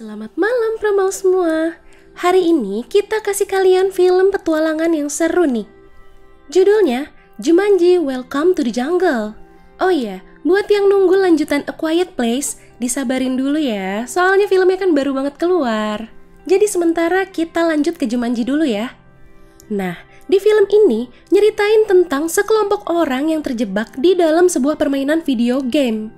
Selamat malam Pramal semua. Hari ini kita kasih kalian film petualangan yang seru nih. Judulnya Jumanji Welcome to the Jungle. Oh iya, buat yang nunggu lanjutan A Quiet Place, disabarin dulu ya, soalnya filmnya kan baru banget keluar. Jadi sementara kita lanjut ke Jumanji dulu ya. Nah, di film ini nyeritain tentang sekelompok orang yang terjebak di dalam sebuah permainan video game.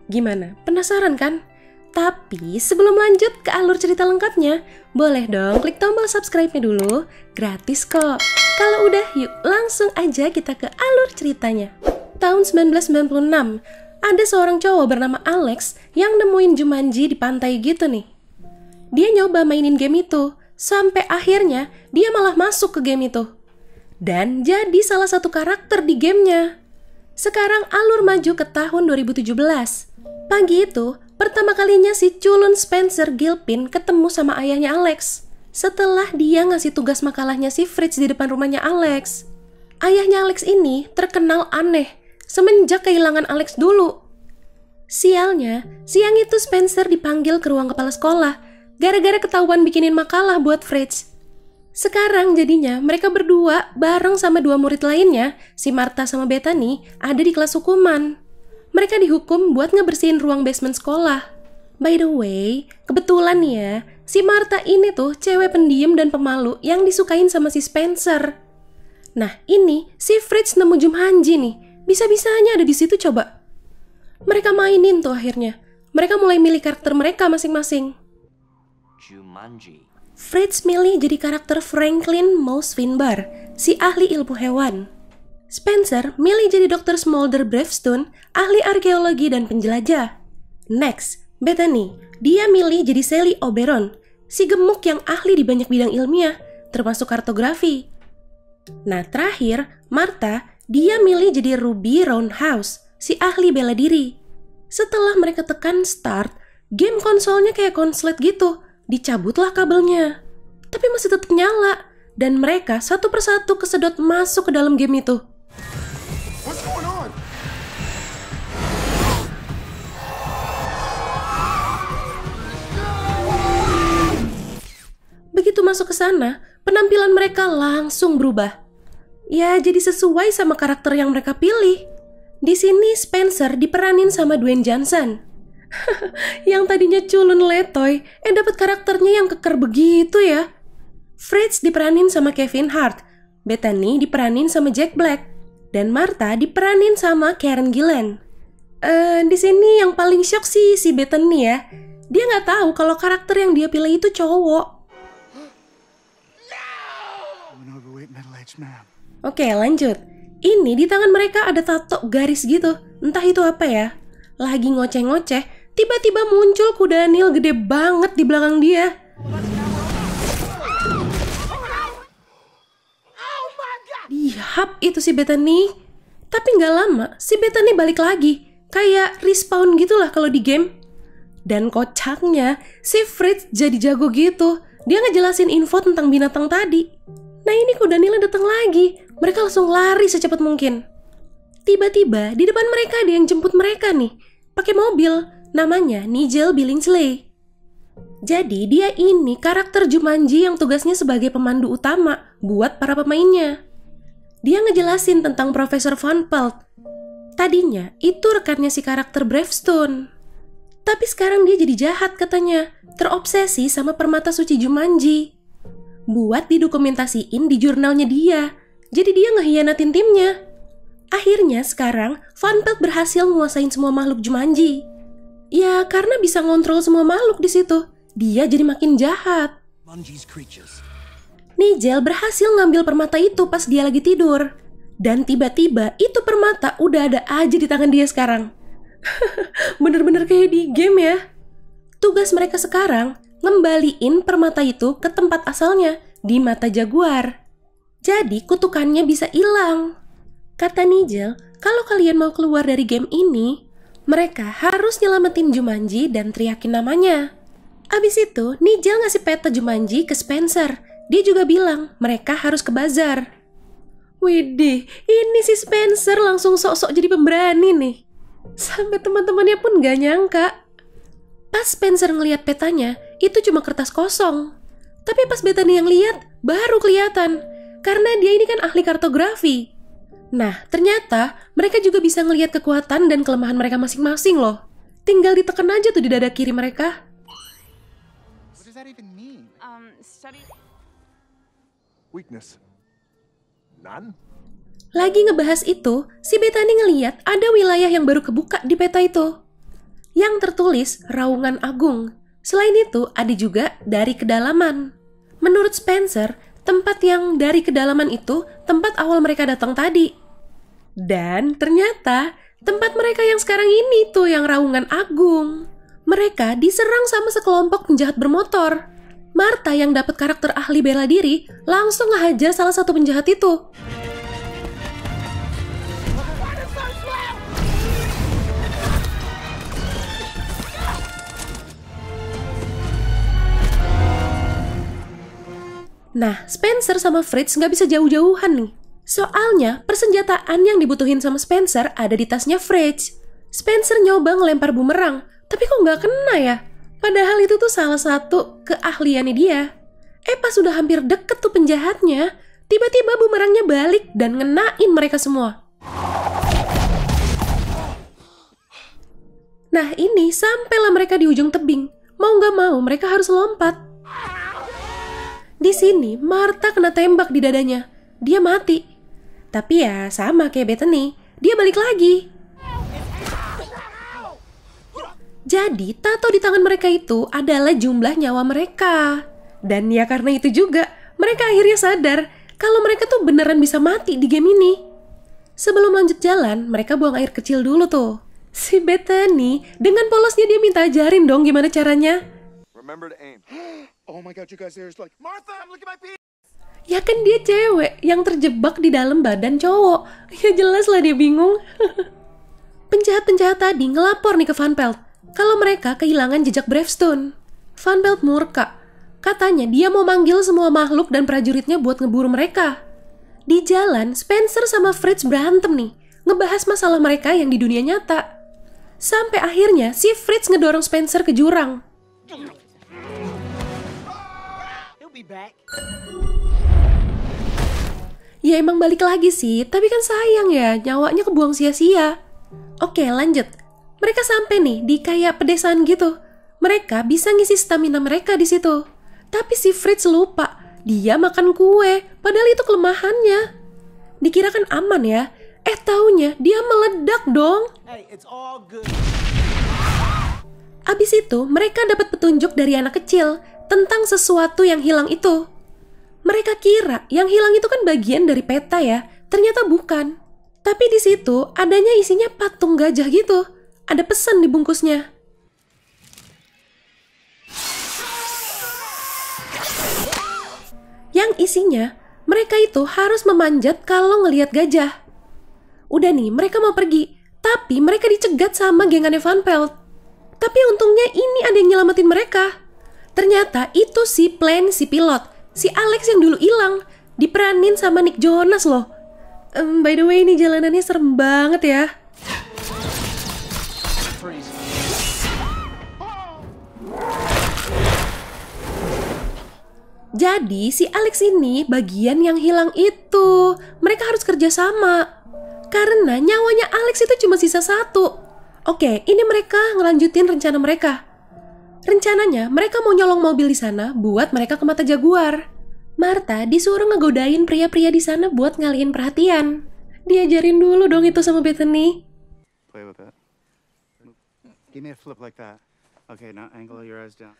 Gimana? Penasaran kan? Tapi sebelum lanjut ke alur cerita lengkapnya, boleh dong klik tombol subscribe-nya dulu, gratis kok. Kalau udah, yuk langsung aja kita ke alur ceritanya. Tahun 1996, ada seorang cowok bernama Alex yang nemuin Jumanji di pantai gitu nih. Dia nyoba mainin game itu, sampai akhirnya dia malah masuk ke game itu. Dan jadi salah satu karakter di gamenya. Sekarang alur maju ke tahun 2017. Pagi itu, pertama kalinya si culun Spencer Gilpin ketemu sama ayahnya Alex. Setelah dia ngasih tugas makalahnya si Fritz di depan rumahnya Alex. Ayahnya Alex ini terkenal aneh semenjak kehilangan Alex dulu. Sialnya, siang itu Spencer dipanggil ke ruang kepala sekolah gara-gara ketahuan bikinin makalah buat Fritz. Sekarang jadinya mereka berdua bareng sama dua murid lainnya, si Martha sama Bethany, ada di kelas hukuman. Mereka dihukum buat ngebersihin ruang basement sekolah. By the way, kebetulan ya, si Martha ini tuh cewek pendiam dan pemalu yang disukain sama si Spencer. Nah, ini si Fritz nemu Jumanji nih. Bisa-bisanya ada di situ coba. Mereka mainin tuh akhirnya. Mereka mulai milih karakter mereka masing-masing. Jumanji. Fritz milih jadi karakter Franklin Mouse Finbar, si ahli ilmu hewan. Spencer milih jadi Dr. Smolder Bravestone, ahli arkeologi dan penjelajah. Next, Bethany, dia milih jadi Sally Oberon, si gemuk yang ahli di banyak bidang ilmiah, termasuk kartografi. Nah terakhir, Martha, dia milih jadi Ruby Roundhouse, si ahli bela diri. Setelah mereka tekan start, game konsolnya kayak konslet gitu, dicabutlah kabelnya. Tapi masih tetap nyala, dan mereka satu persatu kesedot masuk ke dalam game itu. What's going on? Begitu masuk ke sana, penampilan mereka langsung berubah. Ya, jadi sesuai sama karakter yang mereka pilih. Di sini Spencer diperanin sama Dwayne Johnson. Yang tadinya culun letoy, dapat karakternya yang keker begitu ya. Fritz diperanin sama Kevin Hart, Bethany diperanin sama Jack Black, dan Martha diperanin sama Karen Gillan. Di sini yang paling shock sih si Bethany ya. Dia nggak tahu kalau karakter yang dia pilih itu cowok. Oke, lanjut. Ini di tangan mereka ada tato garis gitu. Entah itu apa ya. Lagi ngoceh-ngoceh, tiba-tiba muncul kuda Nil gede banget di belakang dia. Dihap itu si Bethany. Tapi nggak lama, si Bethany balik lagi. Kayak respawn gitulah kalau di game. Dan kocaknya, si Fritz jadi jago gitu. Dia ngejelasin info tentang binatang tadi. Nah ini kuda Nil datang lagi. Mereka langsung lari secepat mungkin. Tiba-tiba di depan mereka ada yang jemput mereka nih. Pakai mobil, namanya Nigel Billingsley. Jadi dia ini karakter Jumanji yang tugasnya sebagai pemandu utama buat para pemainnya. Dia ngejelasin tentang Profesor Van Pelt. Tadinya itu rekannya si karakter Bravestone. Tapi sekarang dia jadi jahat katanya, terobsesi sama permata suci Jumanji. Buat didokumentasiin di jurnalnya dia. Jadi dia ngehianatin timnya. Akhirnya sekarang Van Pelt berhasil menguasain semua makhluk Jumanji. Ya karena bisa ngontrol semua makhluk di situ. Dia jadi makin jahat. Nigel berhasil ngambil permata itu pas dia lagi tidur. Dan tiba-tiba itu permata udah ada aja di tangan dia sekarang. Bener-bener kayak di game ya. Tugas mereka sekarang ngembaliin permata itu ke tempat asalnya, di mata jaguar. Jadi kutukannya bisa hilang. Kata Nigel, kalau kalian mau keluar dari game ini, mereka harus nyelamatin Jumanji dan teriakin namanya. Abis itu, Nigel ngasih peta Jumanji ke Spencer. Dia juga bilang mereka harus ke bazar. Widih, ini si Spencer langsung sok-sok jadi pemberani nih. Sampai teman-temannya pun gak nyangka. Pas Spencer ngelihat petanya, itu cuma kertas kosong. Tapi pas Bethany yang lihat, baru kelihatan. Karena dia ini kan ahli kartografi. Nah, ternyata mereka juga bisa ngelihat kekuatan dan kelemahan mereka masing-masing loh. Tinggal ditekan aja tuh di dada kiri mereka. What does that even mean? Study. Weakness. None? Lagi ngebahas itu, si Bethany ngeliat ada wilayah yang baru kebuka di peta itu. Yang tertulis Raungan Agung. Selain itu, ada juga Dari Kedalaman. Menurut Spencer, tempat yang dari kedalaman itu tempat awal mereka datang tadi. Dan ternyata tempat mereka yang sekarang ini tuh yang Raungan Agung. Mereka diserang sama sekelompok penjahat bermotor. Martha yang dapat karakter ahli bela diri langsung ngehajar salah satu penjahat itu. Nah, Spencer sama Fritz nggak bisa jauh-jauhan nih. Soalnya, persenjataan yang dibutuhin sama Spencer ada di tasnya Fritz. Spencer nyoba ngelempar bumerang, tapi kok nggak kena ya? Padahal itu tuh salah satu keahliannya dia. Pas udah hampir deket tuh penjahatnya, tiba-tiba bumerangnya balik dan ngenain mereka semua. Nah ini, sampailah mereka di ujung tebing. Mau nggak mau, mereka harus lompat. Di sini, Martha kena tembak di dadanya. Dia mati. Tapi ya sama kayak Bethany, dia balik lagi. Jadi, tato di tangan mereka itu adalah jumlah nyawa mereka. Dan ya karena itu juga, mereka akhirnya sadar kalau mereka tuh beneran bisa mati di game ini. Sebelum lanjut jalan, mereka buang air kecil dulu tuh. Si Bethany, dengan polosnya dia minta ajarin dong gimana caranya. Remember to aim. Oh my god, you guys, there's like, Martha, I'm looking at my pee. Ya kan dia cewek yang terjebak di dalam badan cowok. Ya jelas lah dia bingung. Penjahat-penjahat tadi ngelapor nih ke Van Pelt kalau mereka kehilangan jejak Bravestone. Van Pelt murka. Katanya dia mau manggil semua makhluk dan prajuritnya buat ngeburu mereka. Di jalan, Spencer sama Fritz berantem nih, ngebahas masalah mereka yang di dunia nyata. Sampai akhirnya si Fritz ngedorong Spencer ke jurang. Ya emang balik lagi sih, tapi kan sayang ya, nyawanya kebuang sia-sia. Oke, lanjut. Mereka sampai nih di kayak pedesaan gitu. Mereka bisa ngisi stamina mereka di situ. Tapi si Fritz lupa, dia makan kue, padahal itu kelemahannya. Dikira kan aman ya, taunya dia meledak dong. Hey, it's all good. Abis itu, mereka dapat petunjuk dari anak kecil tentang sesuatu yang hilang itu. Mereka kira yang hilang itu kan bagian dari peta ya, ternyata bukan. Tapi di situ adanya isinya patung gajah gitu. Ada pesan di bungkusnya. Yang isinya, mereka itu harus memanjat kalau ngelihat gajah. Udah nih, mereka mau pergi, tapi mereka dicegat sama gengannya Van Pelt. Tapi untungnya ini ada yang nyelamatin mereka. Ternyata itu si Plan, si pilot, si Alex yang dulu hilang, diperanin sama Nick Jonas loh. By the way, ini jalanannya serem banget ya. Jadi si Alex ini bagian yang hilang itu. Mereka harus kerja sama. Karena nyawanya Alex itu cuma sisa 1. Oke, ini mereka ngelanjutin rencana mereka. Rencananya mereka mau nyolong mobil di sana buat mereka ke Mata Jaguar. Martha disuruh ngegodain pria-pria di sana buat ngalihin perhatian. Diajarin dulu dong itu sama Bethany. Play with it. Give me a flip like that. Okay, now angle your eyes down.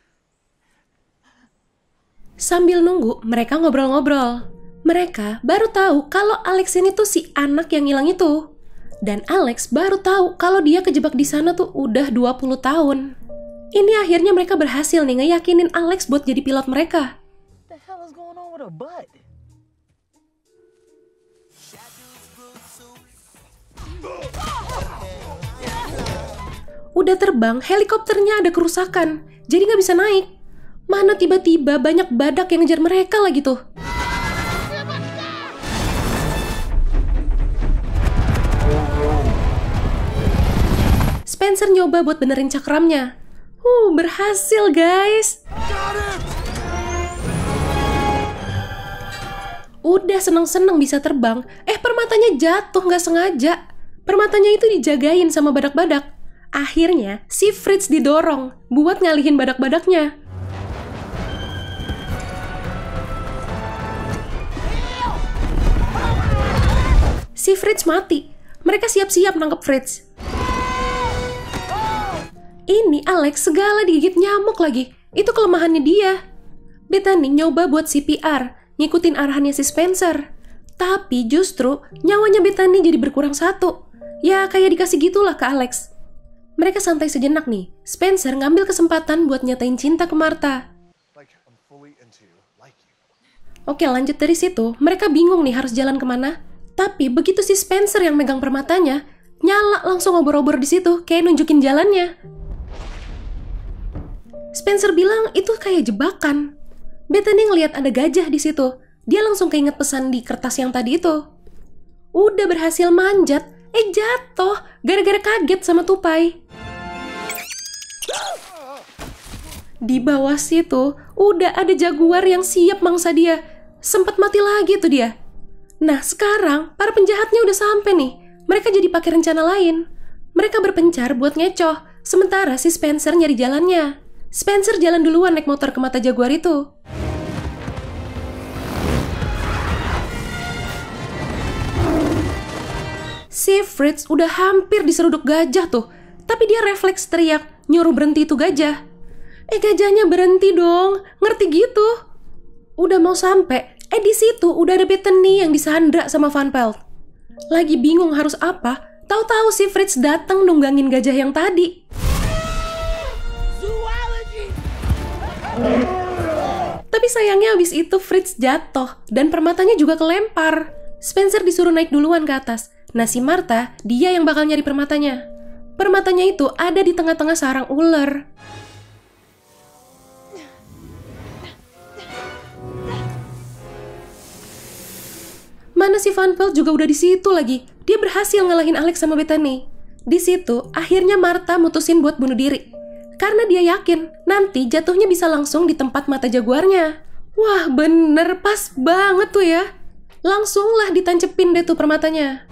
Sambil nunggu, mereka ngobrol-ngobrol. Mereka baru tahu kalau Alex ini tuh si anak yang hilang itu. Dan Alex baru tahu kalau dia kejebak di sana tuh udah 20 tahun. Ini akhirnya mereka berhasil nih ngeyakinin Alex buat jadi pilot mereka. What the hell is going on with her butt? Udah terbang, helikopternya ada kerusakan, jadi nggak bisa naik. Mana tiba-tiba banyak badak yang ngejar mereka lagi tuh. Spencer nyoba buat benerin cakramnya. Berhasil guys. Udah seneng-seneng bisa terbang, permatanya jatuh nggak sengaja. Permatanya itu dijagain sama badak-badak. Akhirnya si Fritz didorong buat ngalihin badak-badaknya. Si Fritz mati. Mereka siap-siap nangkep Fritz. Ini Alex segala digigit nyamuk lagi. Itu kelemahannya dia. Bethany nyoba buat CPR, ngikutin arahannya si Spencer. Tapi justru nyawanya Bethany jadi berkurang 1. Ya kayak dikasih gitulah ke Alex. Mereka santai sejenak nih. Spencer ngambil kesempatan buat nyatain cinta ke Martha. Oke, lanjut dari situ. Mereka bingung nih harus jalan kemana. Tapi begitu si Spencer yang megang permatanya, nyala langsung obor-obor di situ, kayak nunjukin jalannya. Spencer bilang itu kayak jebakan. Bethany ngeliat ada gajah di situ. Dia langsung keinget pesan di kertas yang tadi itu. Udah berhasil manjat, jatuh gara-gara kaget sama tupai. Di bawah situ udah ada jaguar yang siap mangsa dia. Sempet mati lagi tuh dia. Nah sekarang para penjahatnya udah sampai nih. Mereka jadi pakai rencana lain. Mereka berpencar buat ngecoh. Sementara si Spencer nyari jalannya. Spencer jalan duluan naik motor ke mata jaguar itu. Si Fritz udah hampir diseruduk gajah tuh. Tapi dia refleks teriak, nyuruh berhenti itu gajah. Gajahnya berhenti dong, ngerti gitu. Udah mau sampai, di situ udah ada Bethany yang disandra sama Van Pelt. Lagi bingung harus apa, tahu-tahu si Fritz datang nunggangin gajah yang tadi. Tapi sayangnya abis itu Fritz jatuh dan permatanya juga kelempar. Spencer disuruh naik duluan ke atas. Nah si Martha, dia yang bakal nyari permatanya. Permatanya itu ada di tengah-tengah sarang ular. Mana si Van Pelt juga udah di situ lagi. Dia berhasil ngalahin Alex sama Bethany. Di situ, akhirnya Martha mutusin buat bunuh diri. Karena dia yakin nanti jatuhnya bisa langsung di tempat mata jaguarnya. Wah, bener pas banget tuh ya. Langsunglah ditancepin deh tuh permatanya.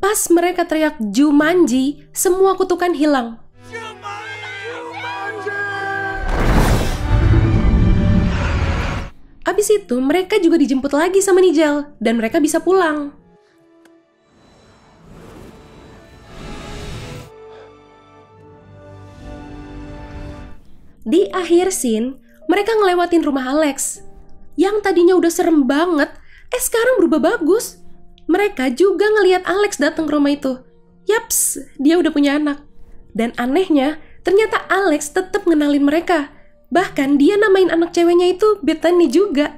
Pas mereka teriak Jumanji, semua kutukan hilang. Abis itu mereka juga dijemput lagi sama Nigel dan mereka bisa pulang. Di akhir scene, mereka ngelewatin rumah Alex. Yang tadinya udah serem banget, sekarang berubah bagus. Mereka juga ngelihat Alex datang ke rumah itu. Yaps, dia udah punya anak. Dan anehnya, ternyata Alex tetap ngenalin mereka. Bahkan dia namain anak ceweknya itu Bethany juga.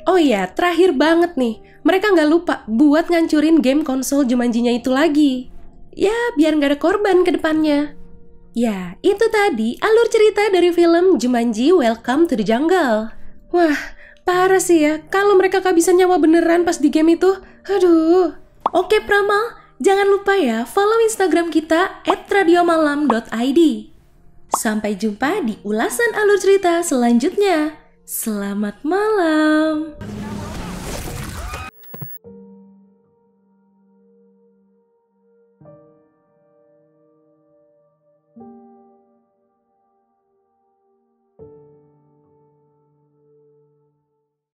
Oh ya, terakhir banget nih. Mereka nggak lupa buat ngancurin game konsol Jumanji-nya itu lagi. Ya, biar nggak ada korban ke depannya. Ya, itu tadi alur cerita dari film Jumanji Welcome to the Jungle. Wah, parah sih ya. Kalau mereka gak bisa nyawa beneran pas di game itu. Aduh. Oke Pramal, jangan lupa ya follow Instagram kita @radiomalam.id. Sampai jumpa di ulasan alur cerita selanjutnya. Selamat malam.